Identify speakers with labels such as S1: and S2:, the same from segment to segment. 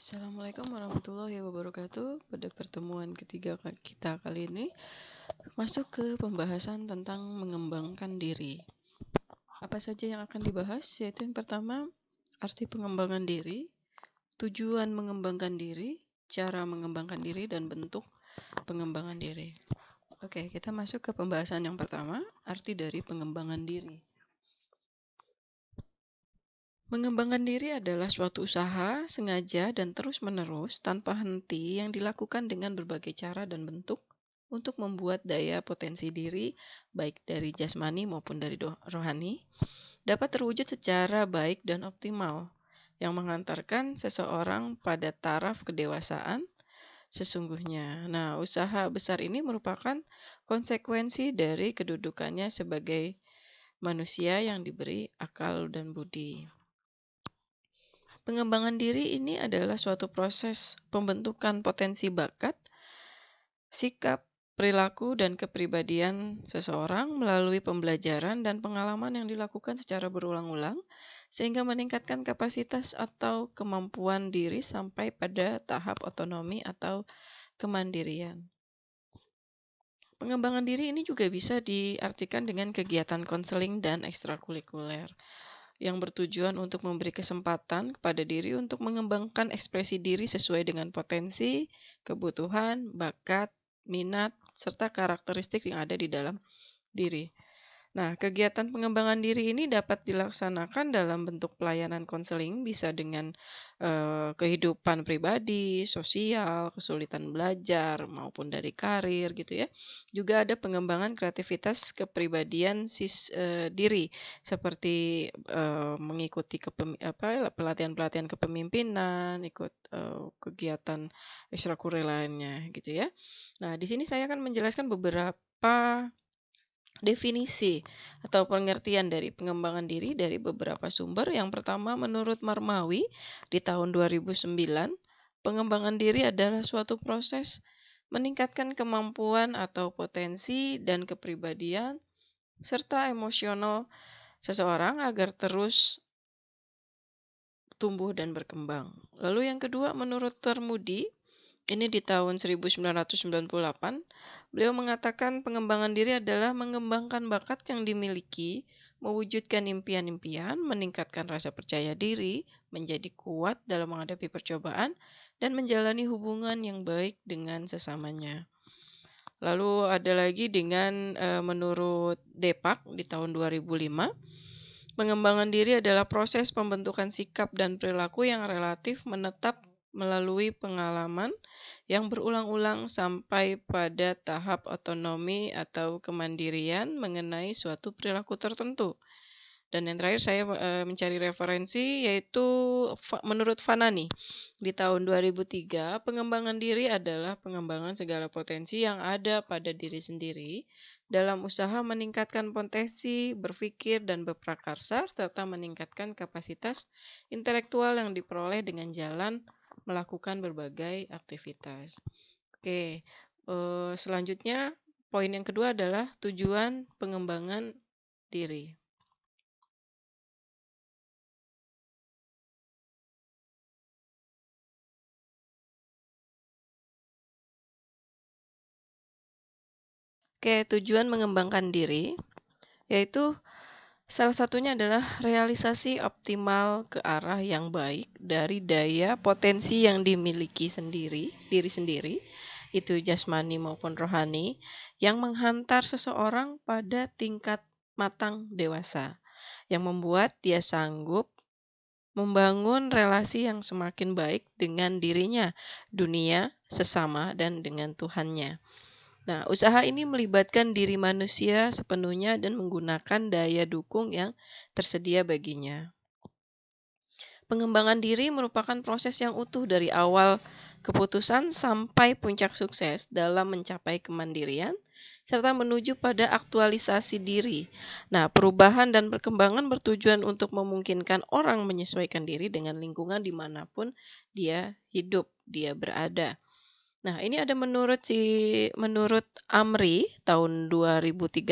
S1: Assalamualaikum warahmatullahi wabarakatuh. Pada pertemuan ketiga kita kali ini masuk ke pembahasan tentang mengembangkan diri. Apa saja yang akan dibahas? Yaitu yang pertama, arti pengembangan diri, tujuan mengembangkan diri, cara mengembangkan diri, dan bentuk pengembangan diri. Oke, kita masuk ke pembahasan yang pertama, arti dari pengembangan diri. Mengembangkan diri adalah suatu usaha, sengaja, dan terus-menerus tanpa henti yang dilakukan dengan berbagai cara dan bentuk untuk membuat daya potensi diri, baik dari jasmani maupun dari rohani, dapat terwujud secara baik dan optimal, yang mengantarkan seseorang pada taraf kedewasaan sesungguhnya. Nah, usaha besar ini merupakan konsekuensi dari kedudukannya sebagai manusia yang diberi akal dan budi. Pengembangan diri ini adalah suatu proses pembentukan potensi bakat, sikap, perilaku, dan kepribadian seseorang melalui pembelajaran dan pengalaman yang dilakukan secara berulang-ulang, sehingga meningkatkan kapasitas atau kemampuan diri sampai pada tahap otonomi atau kemandirian. Pengembangan diri ini juga bisa diartikan dengan kegiatan konseling dan ekstrakurikuler yang bertujuan untuk memberi kesempatan kepada diri untuk mengembangkan ekspresi diri sesuai dengan potensi, kebutuhan, bakat, minat, serta karakteristik yang ada di dalam diri. Nah, kegiatan pengembangan diri ini dapat dilaksanakan dalam bentuk pelayanan konseling, bisa dengan kehidupan pribadi, sosial, kesulitan belajar, maupun dari karir gitu ya. Juga ada pengembangan kreativitas kepribadian diri, seperti mengikuti pelatihan-pelatihan kepemimpinan, ikut kegiatan ekstrakurikuler lainnya gitu ya. Nah, di sini saya akan menjelaskan beberapa definisi atau pengertian dari pengembangan diri dari beberapa sumber. Yang pertama, menurut Marmawi di tahun 2009, pengembangan diri adalah suatu proses meningkatkan kemampuan atau potensi dan kepribadian serta emosional seseorang agar terus tumbuh dan berkembang. Lalu yang kedua, menurut Termudi, ini di tahun 1998, beliau mengatakan pengembangan diri adalah mengembangkan bakat yang dimiliki, mewujudkan impian-impian, meningkatkan rasa percaya diri, menjadi kuat dalam menghadapi percobaan, dan menjalani hubungan yang baik dengan sesamanya. Lalu ada lagi dengan menurut Depak di tahun 2005, pengembangan diri adalah proses pembentukan sikap dan perilaku yang relatif menetap melalui pengalaman yang berulang-ulang sampai pada tahap otonomi atau kemandirian mengenai suatu perilaku tertentu. Dan yang terakhir saya mencari referensi yaitu menurut Fanani di tahun 2003, pengembangan diri adalah pengembangan segala potensi yang ada pada diri sendiri dalam usaha meningkatkan potensi berpikir dan berprakarsa serta meningkatkan kapasitas intelektual yang diperoleh dengan jalan melakukan berbagai aktivitas. Oke, selanjutnya poin yang kedua adalah tujuan pengembangan diri. Oke, tujuan mengembangkan diri yaitu salah satunya adalah realisasi optimal ke arah yang baik dari daya potensi yang dimiliki diri sendiri, itu jasmani maupun rohani, yang menghantar seseorang pada tingkat matang dewasa, yang membuat dia sanggup membangun relasi yang semakin baik dengan dirinya, dunia, sesama, dan dengan Tuhannya. Nah, usaha ini melibatkan diri manusia sepenuhnya dan menggunakan daya dukung yang tersedia baginya. Pengembangan diri merupakan proses yang utuh dari awal keputusan sampai puncak sukses dalam mencapai kemandirian, serta menuju pada aktualisasi diri. Nah, perubahan dan perkembangan bertujuan untuk memungkinkan orang menyesuaikan diri dengan lingkungan dimanapun dia hidup, dia berada. Nah, ini ada menurut Amri tahun 2013,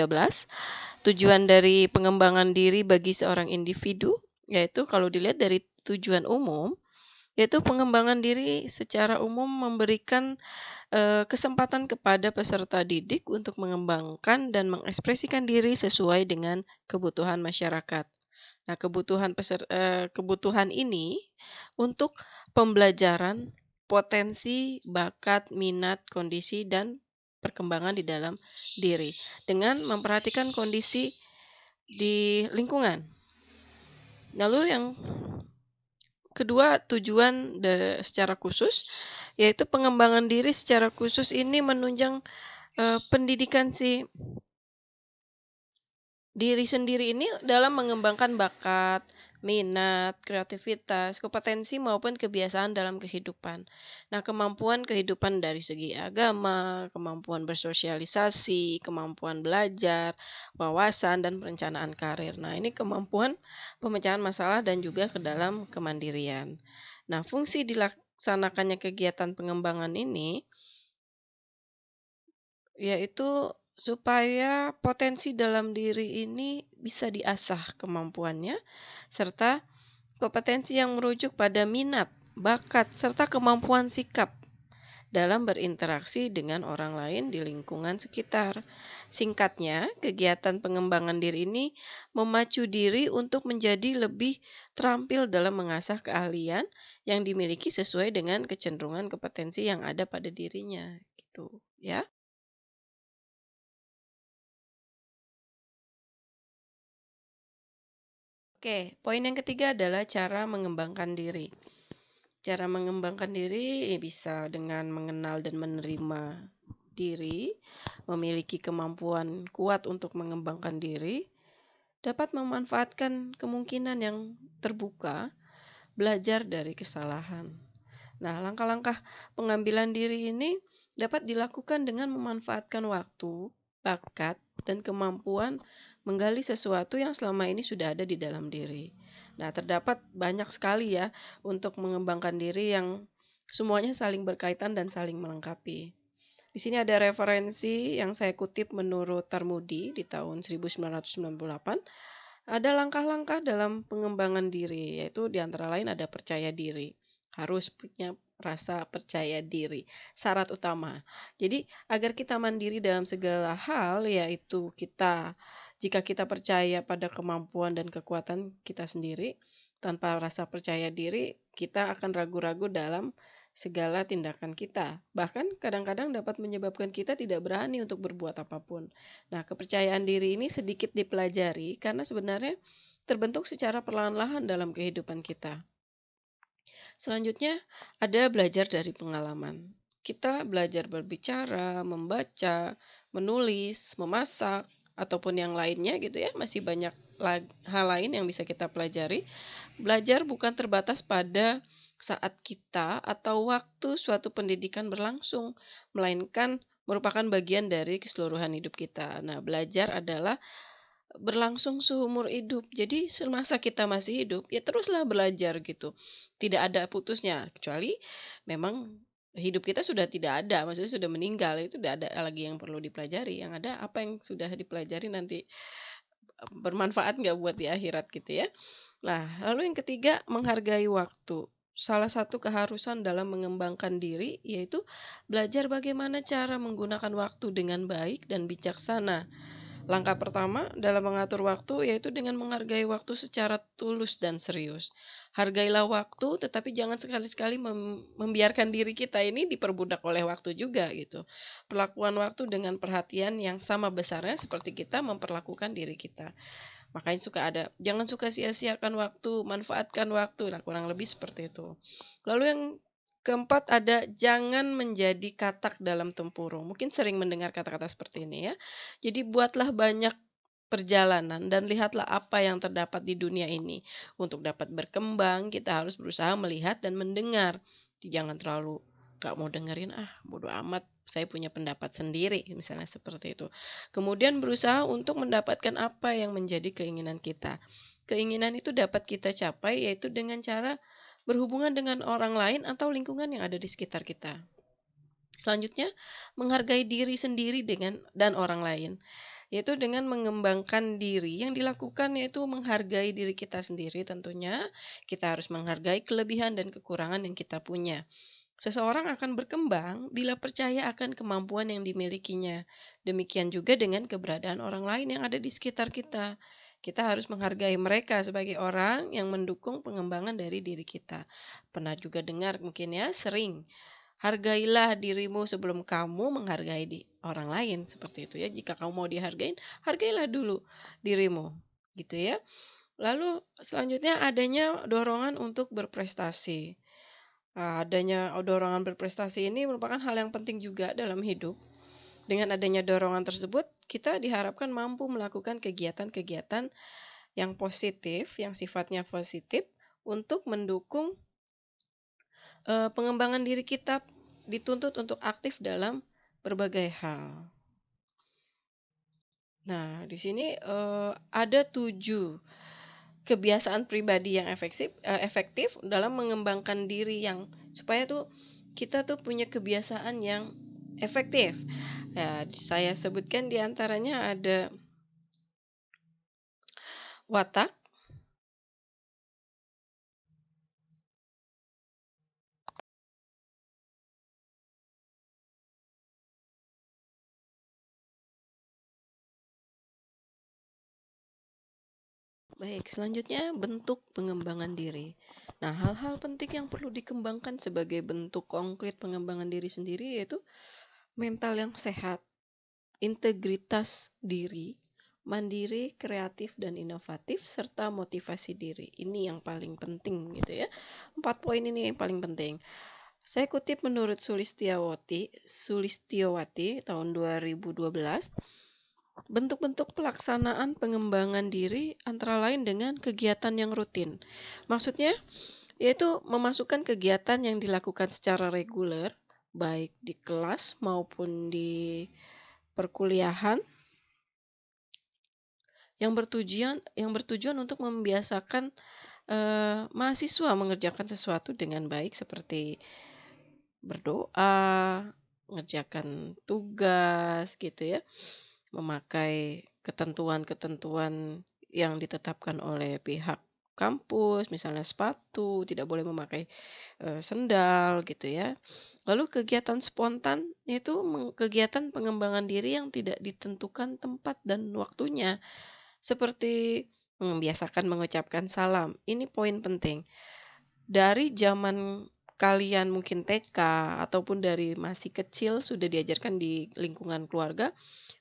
S1: tujuan dari pengembangan diri bagi seorang individu, yaitu kalau dilihat dari tujuan umum, Yaitu pengembangan diri secara umum memberikan kesempatan kepada peserta didik untuk mengembangkan dan mengekspresikan diri sesuai dengan kebutuhan masyarakat. Nah, kebutuhan ini untuk pembelajaran, potensi, bakat, minat, kondisi, dan perkembangan di dalam diri dengan memperhatikan kondisi di lingkungan. Lalu yang kedua, tujuan secara khusus, yaitu pengembangan diri secara khusus ini menunjang pendidikan si diri sendiri ini dalam mengembangkan bakat, minat, kreativitas, kompetensi maupun kebiasaan dalam kehidupan. Nah, kemampuan kehidupan dari segi agama, kemampuan bersosialisasi, kemampuan belajar, wawasan, dan perencanaan karir. Nah, ini kemampuan pemecahan masalah dan juga ke dalam kemandirian. Nah, fungsi dilaksanakannya kegiatan pengembangan ini yaitu supaya potensi dalam diri ini bisa diasah kemampuannya, serta kompetensi yang merujuk pada minat, bakat, serta kemampuan sikap dalam berinteraksi dengan orang lain di lingkungan sekitar. Singkatnya, kegiatan pengembangan diri ini memacu diri untuk menjadi lebih terampil dalam mengasah keahlian yang dimiliki sesuai dengan kecenderungan kompetensi yang ada pada dirinya, gitu ya. Oke, poin yang ketiga adalah cara mengembangkan diri. Cara mengembangkan diri bisa dengan mengenal dan menerima diri, memiliki kemampuan kuat untuk mengembangkan diri, dapat memanfaatkan kemungkinan yang terbuka, belajar dari kesalahan. Nah, langkah-langkah pengambilan diri ini dapat dilakukan dengan memanfaatkan waktu, bakat, dan kemampuan menggali sesuatu yang selama ini sudah ada di dalam diri. Nah, terdapat banyak sekali ya untuk mengembangkan diri yang semuanya saling berkaitan dan saling melengkapi. Di sini ada referensi yang saya kutip menurut Tarmudi di tahun 1998. Ada langkah-langkah dalam pengembangan diri, yaitu di antara lain ada percaya diri. Harus punya rasa percaya diri, syarat utama. Jadi, agar kita mandiri dalam segala hal, yaitu jika kita percaya pada kemampuan dan kekuatan kita sendiri, tanpa rasa percaya diri, kita akan ragu-ragu dalam segala tindakan kita. Bahkan kadang-kadang dapat menyebabkan kita tidak berani untuk berbuat apapun. Nah, kepercayaan diri ini sedikit dipelajari karena sebenarnya terbentuk secara perlahan-lahan dalam kehidupan kita. Selanjutnya, ada belajar dari pengalaman. Kita belajar berbicara, membaca, menulis, memasak, ataupun yang lainnya gitu ya, masih banyak hal lain yang bisa kita pelajari. Belajar bukan terbatas pada saat kita atau waktu suatu pendidikan berlangsung, melainkan merupakan bagian dari keseluruhan hidup kita. Nah, belajar adalah berlangsung seumur hidup. Jadi semasa kita masih hidup, ya teruslah belajar gitu. Tidak ada putusnya, kecuali memang hidup kita sudah tidak ada, maksudnya sudah meninggal, itu tidak ada lagi yang perlu dipelajari. Yang ada apa yang sudah dipelajari nanti bermanfaat nggak buat di akhirat gitu ya. Nah, lalu yang ketiga, menghargai waktu. Salah satu keharusan dalam mengembangkan diri yaitu belajar bagaimana cara menggunakan waktu dengan baik dan bijaksana. Langkah pertama dalam mengatur waktu yaitu dengan menghargai waktu secara tulus dan serius. Hargailah waktu, tetapi jangan sekali-sekali membiarkan diri kita ini diperbudak oleh waktu juga gitu. Perlakuan waktu dengan perhatian yang sama besarnya seperti kita memperlakukan diri kita. Makanya jangan suka sia-siakan waktu, manfaatkan waktu. Nah, kurang lebih seperti itu. Lalu yang keempat ada jangan menjadi katak dalam tempurung. Mungkin sering mendengar kata-kata seperti ini ya. Jadi buatlah banyak perjalanan dan lihatlah apa yang terdapat di dunia ini. Untuk dapat berkembang, kita harus berusaha melihat dan mendengar. Jangan terlalu gak mau dengerin, bodo amat, saya punya pendapat sendiri, misalnya seperti itu. Kemudian berusaha untuk mendapatkan apa yang menjadi keinginan kita. Keinginan itu dapat kita capai yaitu dengan cara berhubungan dengan orang lain atau lingkungan yang ada di sekitar kita. Selanjutnya, menghargai diri sendiri dan orang lain. yaitu dengan mengembangkan diri. Yang dilakukan yaitu menghargai diri kita sendiri tentunya. Kita harus menghargai kelebihan dan kekurangan yang kita punya. Seseorang akan berkembang bila percaya akan kemampuan yang dimilikinya. Demikian juga dengan keberadaan orang lain yang ada di sekitar kita. Kita harus menghargai mereka sebagai orang yang mendukung pengembangan dari diri kita. Pernah juga dengar mungkin ya, sering. Hargailah dirimu sebelum kamu menghargai orang lain. Seperti itu ya. Jika kamu mau dihargain, hargailah dulu dirimu. Gitu ya. Lalu selanjutnya adanya dorongan untuk berprestasi. Adanya dorongan berprestasi ini merupakan hal yang penting juga dalam hidup. Dengan adanya dorongan tersebut, kita diharapkan mampu melakukan kegiatan-kegiatan yang positif, yang sifatnya positif, untuk mendukung pengembangan diri kita, dituntut untuk aktif dalam berbagai hal. Nah, di sini ada 7 kebiasaan pribadi yang efektif dalam mengembangkan diri yang supaya tuh kita tuh punya kebiasaan yang efektif. Ya, saya sebutkan di antaranya ada watak. Baik, selanjutnya bentuk pengembangan diri. Nah, hal-hal penting yang perlu dikembangkan sebagai bentuk konkret pengembangan diri sendiri yaitu mental yang sehat, integritas diri, mandiri, kreatif, dan inovatif, serta motivasi diri. Ini yang paling penting gitu ya. 4 poin ini yang paling penting. Saya kutip menurut Sulistyowati tahun 2012, bentuk-bentuk pelaksanaan pengembangan diri antara lain dengan kegiatan yang rutin. Maksudnya, yaitu memasukkan kegiatan yang dilakukan secara reguler, baik di kelas maupun di perkuliahan, yang bertujuan untuk membiasakan mahasiswa mengerjakan sesuatu dengan baik seperti berdoa, mengerjakan tugas gitu ya, memakai ketentuan-ketentuan yang ditetapkan oleh pihak kampus, misalnya sepatu, tidak boleh memakai sendal gitu ya. Lalu kegiatan spontan yaitu kegiatan pengembangan diri yang tidak ditentukan tempat dan waktunya. Seperti membiasakan mengucapkan salam. Ini poin penting. Dari zaman kalian mungkin TK ataupun dari masih kecil sudah diajarkan di lingkungan keluarga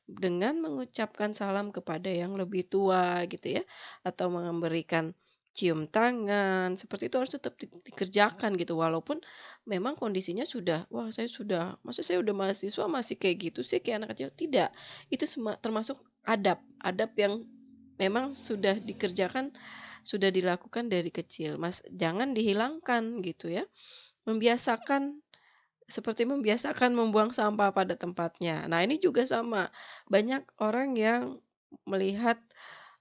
S1: dengan mengucapkan salam kepada yang lebih tua gitu ya, atau memberikan cium tangan, seperti itu harus tetap dikerjakan gitu walaupun memang kondisinya sudah, "Wah, masa saya udah mahasiswa masih kayak gitu sih kayak anak kecil?" Tidak, itu termasuk adab, adab yang memang sudah dikerjakan, sudah dilakukan dari kecil, jangan dihilangkan gitu ya. Membiasakan seperti membiasakan membuang sampah pada tempatnya. Nah, ini juga sama, banyak orang yang melihat,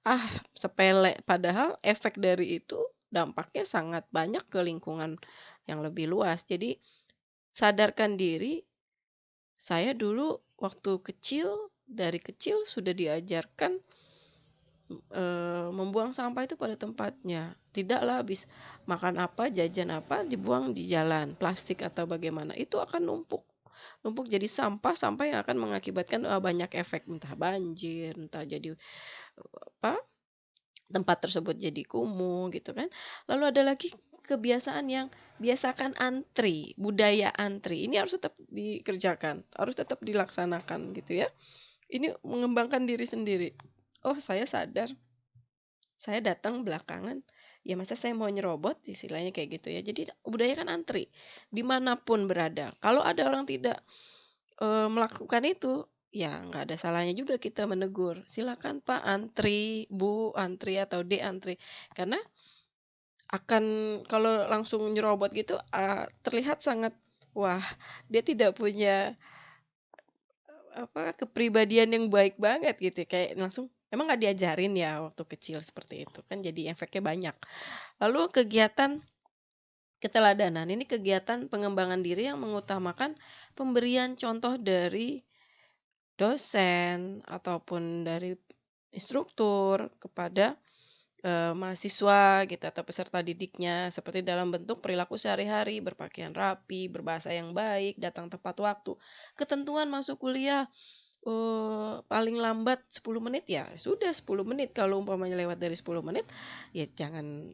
S1: ah, sepele, padahal efek dari itu dampaknya sangat banyak ke lingkungan yang lebih luas. Jadi, sadarkan diri, saya dulu waktu kecil, dari kecil sudah diajarkan membuang sampah itu pada tempatnya. Tidaklah habis makan apa, jajan apa, dibuang di jalan, plastik atau bagaimana, itu akan numpuk. Numpuk jadi sampah, sampah yang akan mengakibatkan banyak efek, entah banjir, entah jadi apa, tempat tersebut jadi kumuh gitu kan. Lalu ada lagi kebiasaan yang biasakan antri, budaya antri. Ini harus tetap dikerjakan, harus tetap dilaksanakan gitu ya. Ini mengembangkan diri sendiri. Oh, saya sadar saya datang belakangan, ya masa saya mau nyerobot, istilahnya kayak gitu ya. Jadi budayakan antri, dimanapun berada. Kalau ada orang tidak melakukan itu, ya nggak ada salahnya juga kita menegur. Silakan Pak antri, Bu antri, atau D antri. Karena akan kalau langsung nyerobot gitu, terlihat sangat, wah, dia tidak punya kepribadian yang baik banget gitu, kayak langsung emang nggak diajarin ya waktu kecil seperti itu, kan jadi efeknya banyak. Lalu kegiatan keteladanan, ini kegiatan pengembangan diri yang mengutamakan pemberian contoh dari dosen ataupun dari instruktur kepada mahasiswa gitu atau peserta didiknya seperti dalam bentuk perilaku sehari-hari, berpakaian rapi, berbahasa yang baik, datang tepat waktu. Ketentuan masuk kuliah paling lambat 10 menit ya sudah 10 menit, kalau umpamanya lewat dari 10 menit ya jangan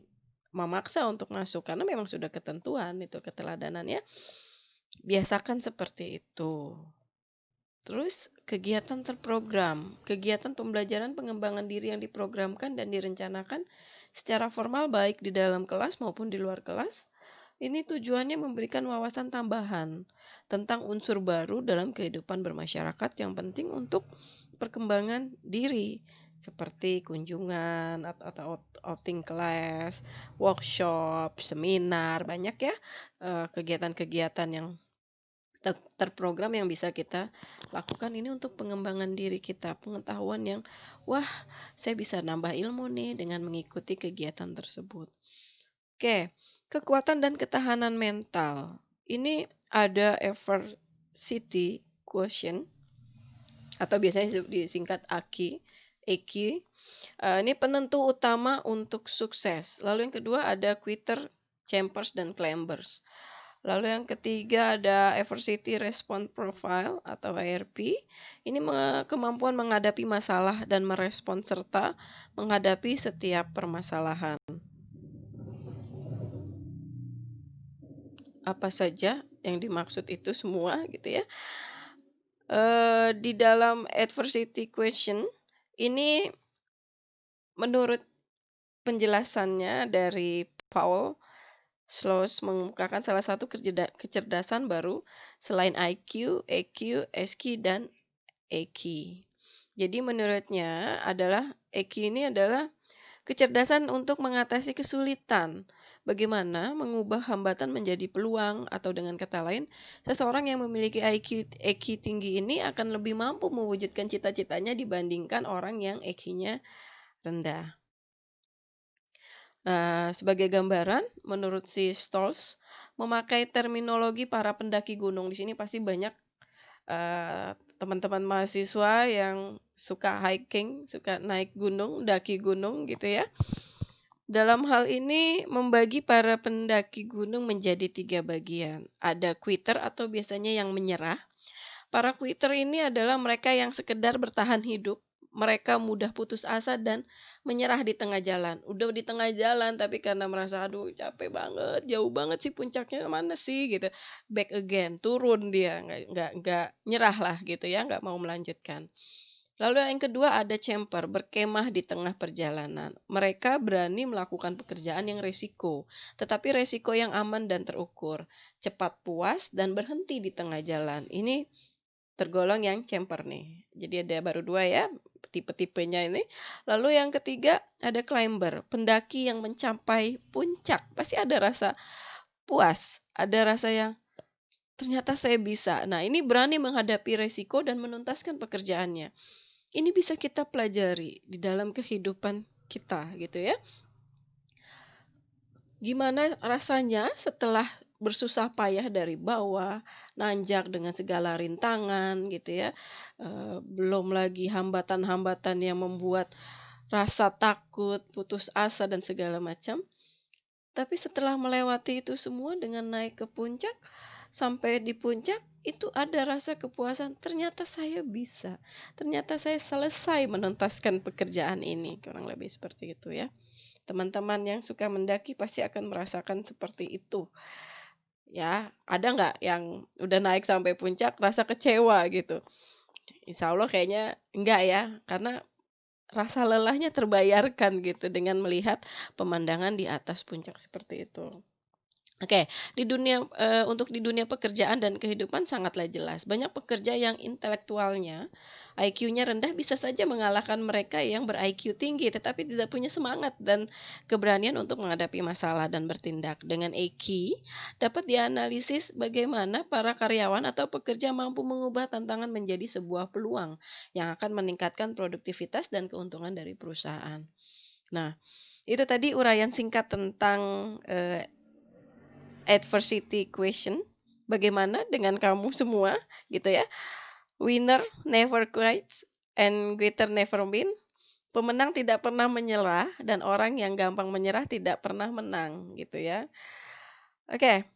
S1: memaksa untuk masuk karena memang sudah ketentuan itu keteladanan ya. Biasakan seperti itu. Terus kegiatan terprogram, kegiatan pembelajaran pengembangan diri yang diprogramkan dan direncanakan secara formal baik di dalam kelas maupun di luar kelas. Ini tujuannya memberikan wawasan tambahan tentang unsur baru dalam kehidupan bermasyarakat yang penting untuk perkembangan diri, seperti kunjungan atau outing kelas, workshop, seminar, banyak ya kegiatan-kegiatan yang terprogram yang bisa kita lakukan ini untuk pengembangan diri kita, pengetahuan yang, wah, saya bisa nambah ilmu nih dengan mengikuti kegiatan tersebut. Oke, kekuatan dan ketahanan mental. Ini ada adversity quotient atau biasanya disingkat AQ. EQ. Ini penentu utama untuk sukses. Lalu yang kedua ada quitter, champers, dan climbers. Lalu yang ketiga ada adversity response profile atau ARP. Ini kemampuan menghadapi masalah dan merespon serta menghadapi setiap permasalahan. Apa saja yang dimaksud itu semua gitu ya. Di dalam adversity question ini menurut penjelasannya dari Paul Sloss mengemukakan salah satu kecerdasan baru selain IQ, EQ, SQ, dan EQ. Jadi menurutnya adalah EQ ini adalah kecerdasan untuk mengatasi kesulitan. Bagaimana mengubah hambatan menjadi peluang atau dengan kata lain, seseorang yang memiliki EQ tinggi ini akan lebih mampu mewujudkan cita-citanya dibandingkan orang yang EQ-nya rendah. Nah, sebagai gambaran, menurut si Stolz, memakai terminologi para pendaki gunung. Di sini pasti banyak teman-teman mahasiswa yang suka hiking, suka naik gunung, daki gunung gitu ya. Dalam hal ini membagi para pendaki gunung menjadi 3 bagian. Ada quitter atau biasanya yang menyerah. Para quitter ini adalah mereka yang sekedar bertahan hidup. Mereka mudah putus asa dan menyerah di tengah jalan. Udah di tengah jalan tapi karena merasa aduh capek banget, jauh banget sih puncaknya mana sih gitu. Back again, turun dia, nggak nyerah lah gitu ya, nggak mau melanjutkan. Lalu yang kedua ada camper, berkemah di tengah perjalanan. Mereka berani melakukan pekerjaan yang resiko, tetapi resiko yang aman dan terukur. Cepat puas dan berhenti di tengah jalan. Ini tergolong yang camper nih. Jadi ada baru 2 ya, tipe-tipenya ini. Lalu yang ketiga ada climber, pendaki yang mencapai puncak. Pasti ada rasa puas, ada rasa yang ternyata saya bisa. Nah, ini berani menghadapi resiko dan menuntaskan pekerjaannya. Ini bisa kita pelajari di dalam kehidupan kita gitu ya. Gimana rasanya setelah bersusah payah dari bawah, nanjak dengan segala rintangan gitu ya. Belum lagi hambatan-hambatan yang membuat rasa takut, putus asa dan segala macam. Tapi setelah melewati itu semua dengan naik ke puncak, sampai di puncak itu ada rasa kepuasan, ternyata saya bisa. Ternyata saya selesai menuntaskan pekerjaan ini, kurang lebih seperti itu ya. Teman-teman yang suka mendaki pasti akan merasakan seperti itu. Ya, ada nggak yang udah naik sampai puncak rasa kecewa gitu? Insya Allah kayaknya enggak ya, karena rasa lelahnya terbayarkan gitu dengan melihat pemandangan di atas puncak seperti itu. Oke, untuk di dunia pekerjaan dan kehidupan sangatlah jelas. Banyak pekerja yang intelektualnya, IQ-nya rendah bisa saja mengalahkan mereka yang ber-IQ tinggi, tetapi tidak punya semangat dan keberanian untuk menghadapi masalah dan bertindak. Dengan EQ, dapat dianalisis bagaimana para karyawan atau pekerja mampu mengubah tantangan menjadi sebuah peluang yang akan meningkatkan produktivitas dan keuntungan dari perusahaan. Nah, itu tadi uraian singkat tentang adversity question. Bagaimana dengan kamu semua gitu ya? Winner never quits and quitter never win. Pemenang tidak pernah menyerah dan orang yang gampang menyerah tidak pernah menang, gitu ya. Oke,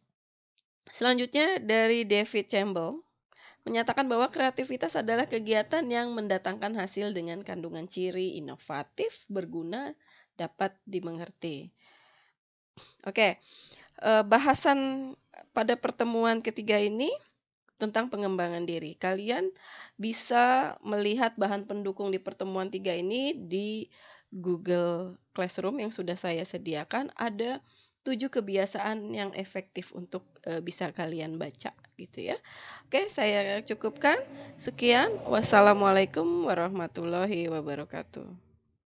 S1: selanjutnya dari David Campbell menyatakan bahwa kreativitas adalah kegiatan yang mendatangkan hasil dengan kandungan ciri inovatif, berguna, dapat dimengerti. Oke, bahasan pada pertemuan ketiga ini tentang pengembangan diri. Kalian bisa melihat bahan pendukung di pertemuan 3 ini di Google Classroom yang sudah saya sediakan. Ada 7 kebiasaan yang efektif untuk, bisa kalian baca gitu ya. Oke, saya cukupkan. Sekian, wassalamualaikum warahmatullahi wabarakatuh.